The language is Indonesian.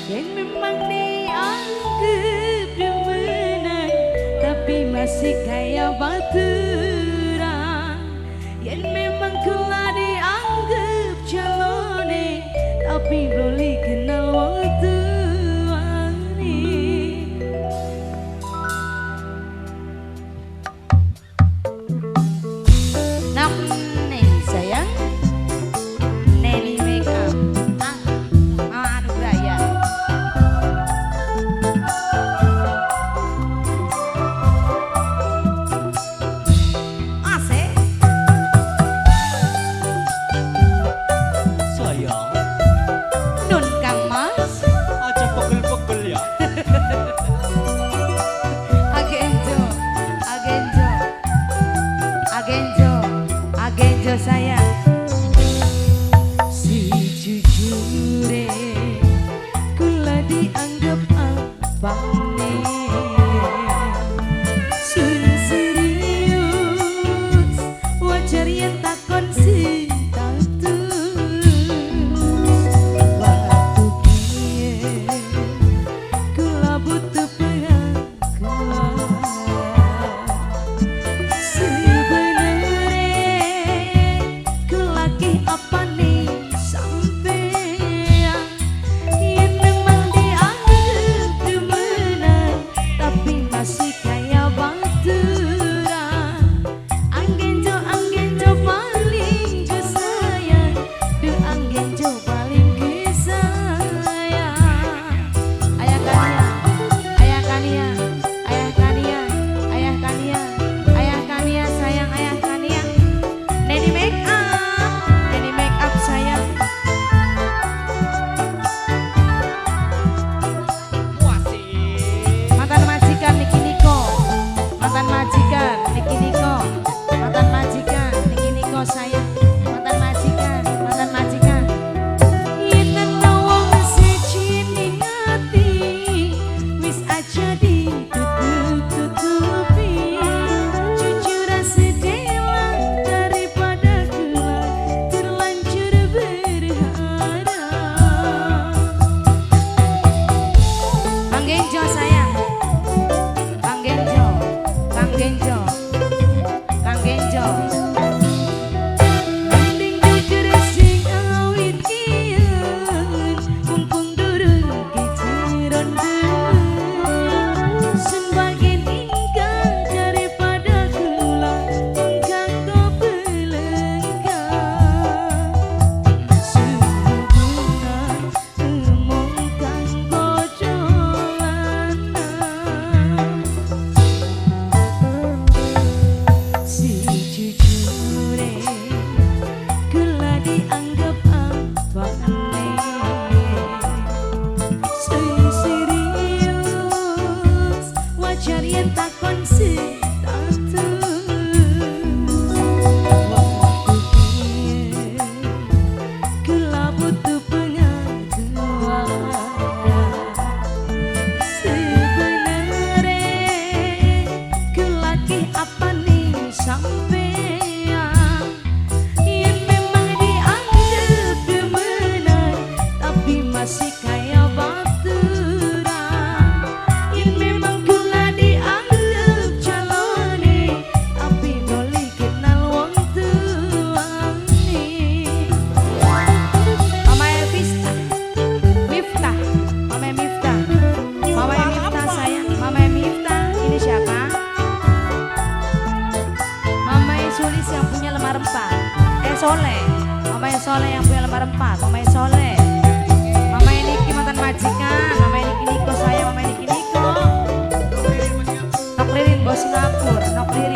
Yang memang dianggap demenan, tapi masih kayak baturan. Yang memang kula dianggap calone, tapi belum kenal waktu. Agenjo sayang, sejujurnya kula dianggap apa nih? Serius wajar yang takon si status. Waktu kieu kula butuh pengakuan. Apa nih sampean yang memang dianggap demenan, tapi masih kayak baturan. Anggenjo paling ke sayang, de anggenjo paling ke sayang. Ayah Kania sayang, ayah Kania. Neni make up sayang. Mantan majikan Niki Niko, mantan majikan Niki Niko, mantan majikan Niki Niko sayang, mantan majikan yen wong sejini ngati wis aja ditutup-tutupi. Jujur sedela daripada gelap terlanjur berharap. Bang Genjo sayang, Bang Genjo. Mending jujur sing awit kian, mumpung durung keceron demen. Sebagian ingkang daripada kula ingkang kau belenggang. Sehubungan emong kang bojolanan. Sejujurnya kula dianggap apa aneh. Serius wajar yang takon si status. Waktu kieu kula butuh pengakuan. Sebenarnya kula ki apa nih sampean yang memang dianggap demenan, tapi masih kayak baturan. Yang memang kula dianggap calone, tapi boleh kenal wong tuane. Mama Evista, Miftah, Mama Miftah sayang, Mama Miftah. Ini siapa? Mama Sulis yang punya lembar 4. Soleh. Mama Soleh yang punya lembar 4. Mama Soleh. Mama Niki mantan majikan. Mama Niki Niko sayang, Mama Niki Niko. Nok Ririn bos Singapura. Nok Ririn